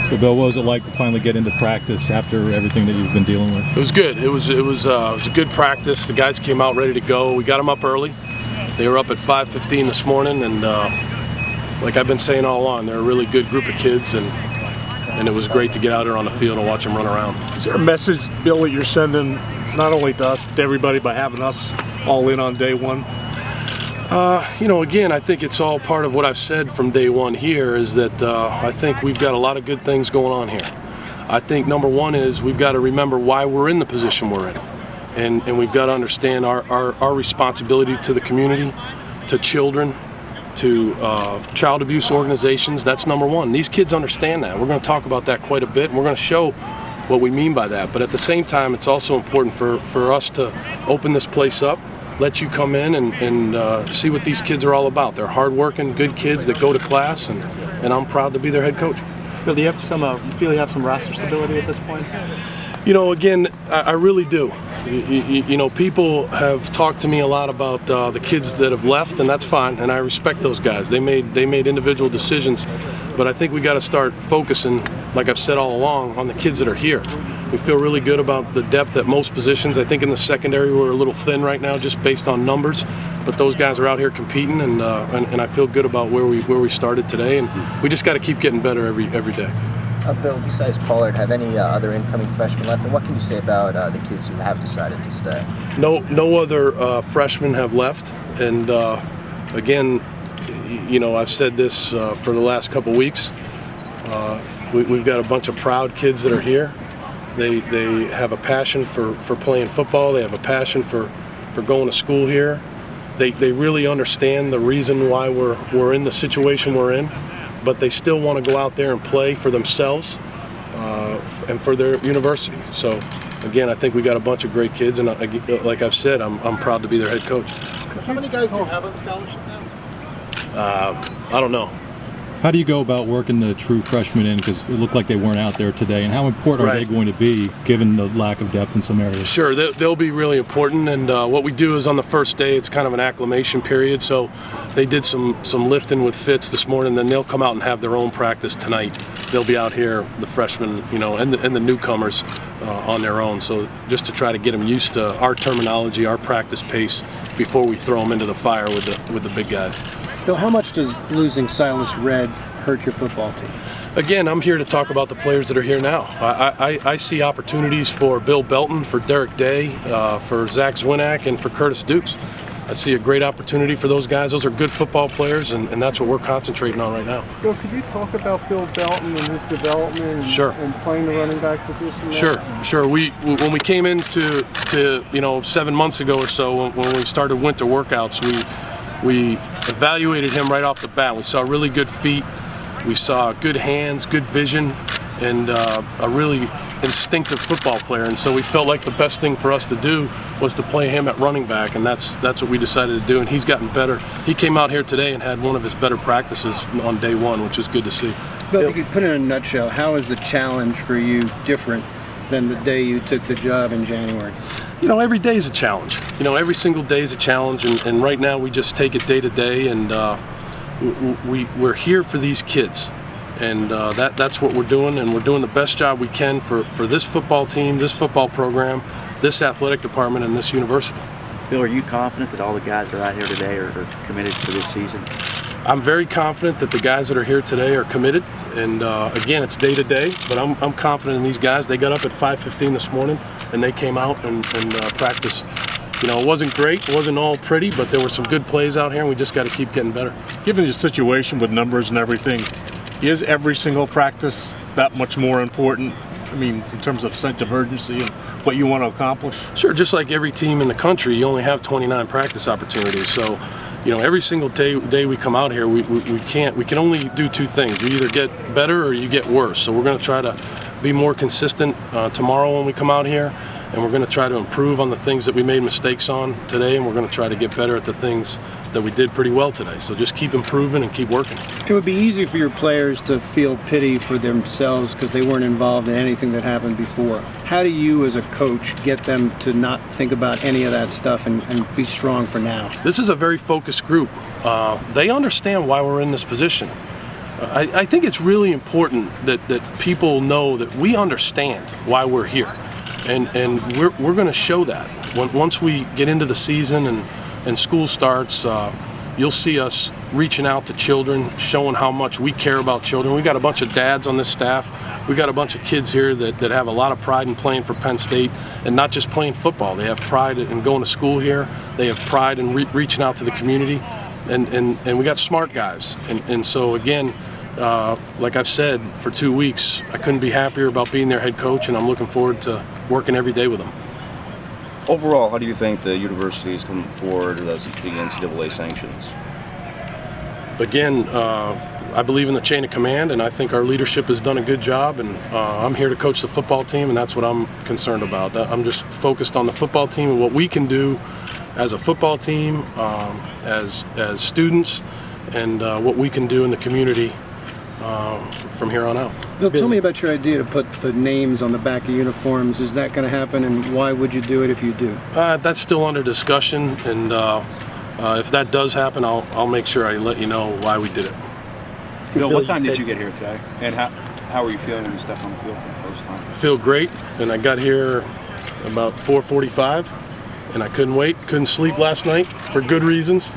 So, Bill, what was it like to finally get into practice after everything that you've been dealing with? It was good. It was a good practice. The guys came out ready to go. We got them up early. They were up at 5:15 this morning, and like I've been saying all along, they're a really good group of kids, and it was great to get out there on the field and watch them run around. Is there a message, Bill, that you're sending not only to us but to everybody by having us all in on day one? Again, I think it's all part of what I've said from day one here is that I think we've got a lot of good things going on here. I think number one is we've got to remember why we're in the position we're in. And we've got to understand our responsibility to the community, to children, to child abuse organizations. That's number one. These kids understand that. We're going to talk about that quite a bit, and we're going to show what we mean by that. But at the same time, it's also important for us to open this place up, let you come in and see what these kids are all about. They're hardworking, good kids that go to class, and I'm proud to be their head coach. Bill, do you have some? You feel you have some roster stability at this point? Again, I really do. People have talked to me a lot about the kids that have left, and that's fine, and I respect those guys. They made individual decisions, but I think we got to start focusing, like I've said all along, on the kids that are here. We feel really good about the depth at most positions. I think in the secondary we're a little thin right now, just based on numbers, but those guys are out here competing, and I feel good about where we started today, and we just got to keep getting better every day. Bill, besides Pollard, have any other incoming freshmen left? And what can you say about the kids who have decided to stay? No other freshmen have left. And again, I've said this for the last couple weeks. We've got a bunch of proud kids that are here. They have a passion for playing football. They have a passion for going to school here. They really understand the reason why we're in the situation we're in. But they still want to go out there and play for themselves and for their university. So, again, I think we got a bunch of great kids, and like I've said, I'm proud to be their head coach. How many guys do you have on scholarship now? I don't know. How do you go about working the true freshmen in? Because it looked like they weren't out there today. And how important are they going to be, given the lack of depth in some areas? Sure, they'll be really important. And what we do is on the first day, it's kind of an acclimation period. So they did some lifting with Fitz this morning. Then they'll come out and have their own practice tonight. They'll be out here, the freshmen, and the newcomers on their own. So just to try to get them used to our terminology, our practice pace, before we throw them into the fire with the big guys. Bill, how much does losing Silas Red hurt your football team? Again, I'm here to talk about the players that are here now. I see opportunities for Bill Belton, for Derek Day, for Zach Zwinak, and for Curtis Dukes. I see a great opportunity for those guys. Those are good football players, and that's what we're concentrating on right now. Bill, could you talk about Bill Belton and his development and playing the running back position? Sure. When we came into 7 months ago or so, when we started winter workouts, we evaluated him right off the bat. We saw really good feet, we saw good hands, good vision, and a really instinctive football player. And so we felt like the best thing for us to do was to play him at running back, and that's what we decided to do. And he's gotten better. He came out here today and had one of his better practices on day one, which was good to see. Bill, if you could put it in a nutshell, how is the challenge for you different than the day you took the job in January? Every day is a challenge. Every single day is a challenge, and right now we just take it day to day, and we're here for these kids, and that's what we're doing, and we're doing the best job we can for this football team, this football program, this athletic department, and this university. Bill, are you confident that all the guys that are out here today are committed for this season? I'm very confident that the guys that are here today are committed, and again, it's day to day, but I'm confident in these guys. They got up at 5:15 this morning, and they came out and practiced. It wasn't great, it wasn't all pretty, but there were some good plays out here, and we just got to keep getting better. Given the situation with numbers and everything, is every single practice that much more important? I mean, in terms of sense of urgency and what you want to accomplish? Sure, just like every team in the country, you only have 29 practice opportunities. So, every single day we come out here, we can only do two things. You either get better or you get worse. So we're going to try to be more consistent tomorrow when we come out here, and we're going to try to improve on the things that we made mistakes on today, and we're going to try to get better at the things that we did pretty well today. So just keep improving and keep working. It would be easy for your players to feel pity for themselves because they weren't involved in anything that happened before. How do you as a coach get them to not think about any of that stuff and be strong for now? This is a very focused group. They understand why we're in this position. I think it's really important that people know that we understand why we're here, and we're going to show that. Once we get into the season and school starts, you'll see us reaching out to children, showing how much we care about children. We got a bunch of dads on this staff. We got a bunch of kids here that have a lot of pride in playing for Penn State, and not just playing football. They have pride in going to school here. They have pride in reaching out to the community, and we got smart guys. And so again, like I've said, for 2 weeks, I couldn't be happier about being their head coach, and I'm looking forward to working every day with them. Overall, how do you think the university is coming forward since the NCAA sanctions? Again, I believe in the chain of command, and I think our leadership has done a good job, and I'm here to coach the football team, and that's what I'm concerned about. I'm just focused on the football team and what we can do as a football team, as students, and what we can do in the community from here on out. Bill, tell me about your idea to put the names on the back of uniforms. Is that going to happen, and why would you do it if you do? That's still under discussion, and if that does happen, I'll make sure I let you know why we did it. Bill, what time did you get here today, and how are you feeling when you stepped on the field for the first time? I feel great, and I got here about 4:45, and I couldn't wait. Couldn't sleep last night for good reasons,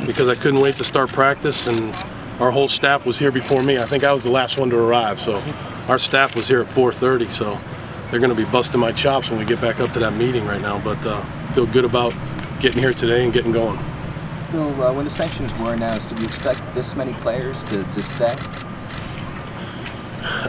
because I couldn't wait to start practice, and our whole staff was here before me. I think I was the last one to arrive, so our staff was here at 4:30, so they're going to be busting my chops when we get back up to that meeting right now, but feel good about getting here today and getting going. Bill, when the sanctions were announced, did you expect this many players to stay?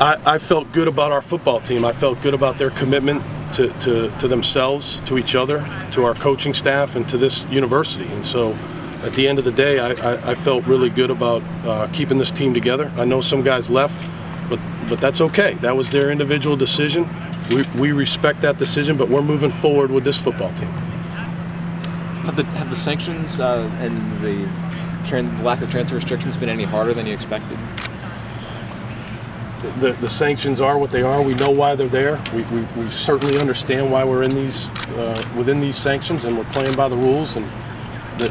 I felt good about our football team. I felt good about their commitment to themselves, to each other, to our coaching staff, and to this university. And so at the end of the day, I felt really good about keeping this team together. I know some guys left, but that's okay. That was their individual decision. We respect that decision, but we're moving forward with this football team. Have the sanctions and the lack of transfer restrictions been any harder than you expected? The sanctions are what they are. We know why they're there. We certainly understand why we're in these within these sanctions, and we're playing by the rules, and that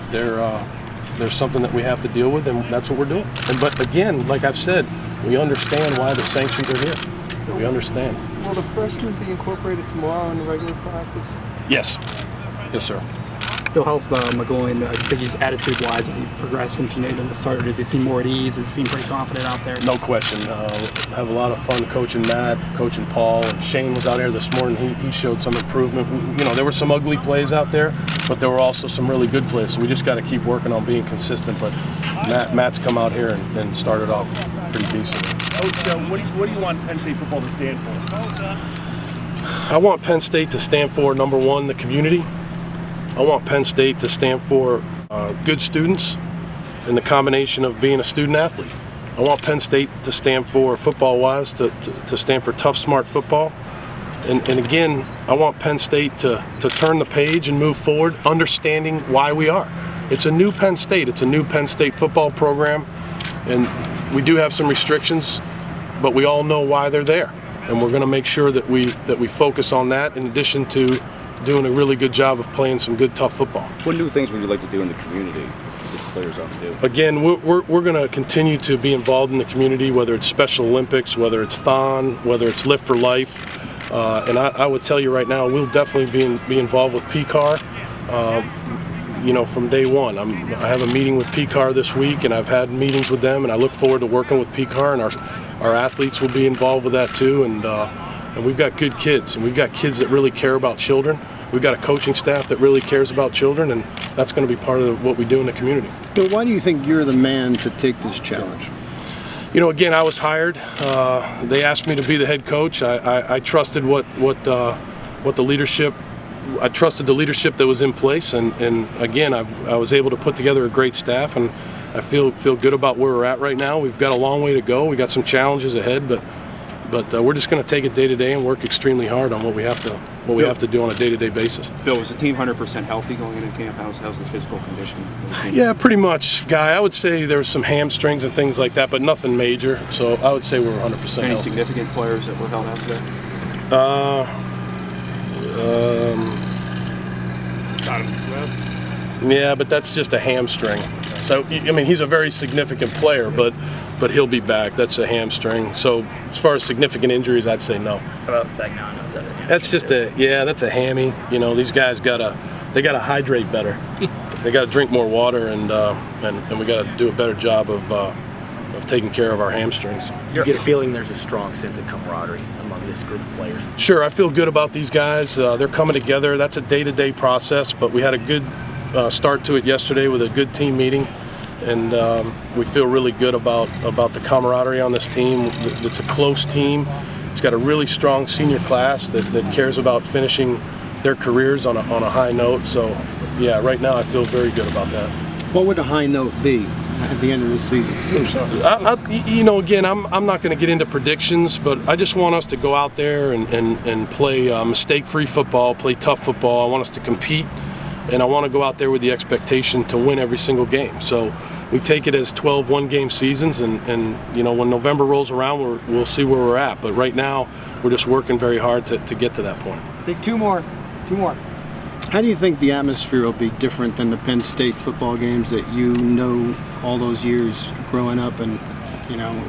there's something that we have to deal with, and that's what we're doing. But again, like I've said, we understand why the sanctions are here. We understand. Will the freshmen be incorporated tomorrow in the regular practice? Yes. Yes, sir. Bill, how's McGloin, I think he's attitude-wise as he progressed since he named him the starter? Does he seem more at ease? Does he seem pretty confident out there? No question. Have a lot of fun coaching Matt, coaching Paul, and Shane was out here this morning. He showed some improvement. You know, there were some ugly plays out there, but there were also some really good plays. So we just got to keep working on being consistent. But Matt's come out here and started off pretty decent. Coach, what do you want Penn State football to stand for? I want Penn State to stand for, number one, the community. I want Penn State to stand for good students and the combination of being a student athlete. I want Penn State to stand for, football-wise, to stand for tough, smart football. And again, I want Penn State to turn the page and move forward, understanding why we are. It's a new Penn State. It's a new Penn State football program. And we do have some restrictions, but we all know why they're there. And we're going to make sure that we focus on that, in addition to doing a really good job of playing some good, tough football. What new things would you like to do in the community that the players ought to do? Again, we're going to continue to be involved in the community, whether it's Special Olympics, whether it's Thon, whether it's Lift for Life. And I would tell you right now, we'll definitely be involved with PCAR. You know, from day one. I have a meeting with PCAR this week, and I've had meetings with them, and I look forward to working with PCAR, and our athletes will be involved with that too. And we've got good kids, and we've got kids that really care about children. We've got a coaching staff that really cares about children, and that's going to be part of what we do in the community. Bill, why do you think you're the man to take this challenge? You know, again, I was hired. They asked me to be the head coach. I trusted what the leadership. I trusted the leadership that was in place, and again, I was able to put together a great staff, and I feel good about where we're at right now. We've got a long way to go. We got some challenges ahead, but we're just going to take it day to day and work extremely hard on what we have to do on a day-to-day basis. Bill, was the team 100% healthy going into camp? How's the physical condition? Yeah, pretty much, Guy. I would say there was some hamstrings and things like that, but nothing major. So I would say we're 100% healthy. Any significant players that were held out today? Yeah, but that's just a hamstring. So, I mean, he's a very significant player, but he'll be back. That's a hamstring. So, as far as significant injuries, I'd say no. How about Fagnano? Is that a hamstring? That's just that's a hammy. You know, these guys gotta hydrate better. They gotta drink more water, and we gotta do a better job of taking care of our hamstrings. You get a feeling there's a strong sense of camaraderie among this group of players. Sure, I feel good about these guys. They're coming together. That's a day-to-day process, but we had a good start to it yesterday with a good team meeting, and we feel really good about the camaraderie on this team. It's a close team. It's got a really strong senior class that cares about finishing their careers on a high note. So, yeah, right now I feel very good about that. What would a high note be at the end of this season? Again, I'm not going to get into predictions, but I just want us to go out there and play mistake-free football, play tough football. I want us to compete, and I want to go out there with the expectation to win every single game. So we take it as 12 one-game seasons, and when November rolls around, we'll see where we're at. But right now, we're just working very hard to get to that point. Take two more. How do you think the atmosphere will be different than the Penn State football games that you know all those years growing up and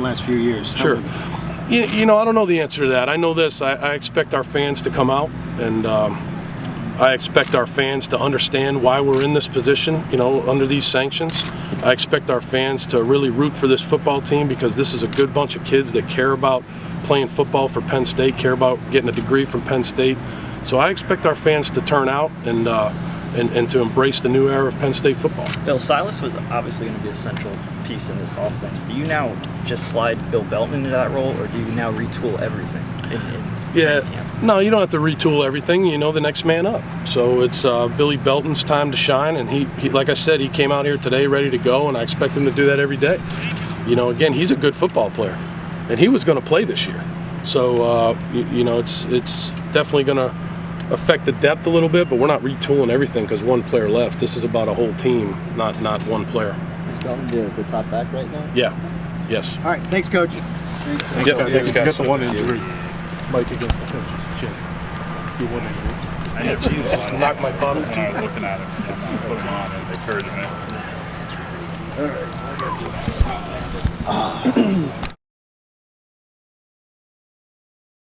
last few years? Sure. I don't know the answer to that. I know this. I expect our fans to come out, and I expect our fans to understand why we're in this position, under these sanctions. I expect our fans to really root for this football team, because this is a good bunch of kids that care about playing football for Penn State, care about getting a degree from Penn State. So I expect our fans to turn out and to embrace the new era of Penn State football. Bill, Silas was obviously going to be a central piece in this offense. Do you now just slide Bill Belton into that role, or do you now retool everything in camp? No, you don't have to retool everything. The next man up. So it's Billy Belton's time to shine, and he, like I said, he came out here today ready to go, and I expect him to do that every day. Again, he's a good football player, and he was going to play this year. So it's definitely going to affect the depth a little bit, but we're not retooling everything because one player left. This is about a whole team, not one player. Is Belton the top back right now? Yeah. Yes. All right. Thanks, Coach. Thanks, guys. You got the one injury, Mike, against the coach's chin. He won it. Yeah, jeez. Knocked my bottom teeth. I was looking at him. I put him on and encouragement. All right.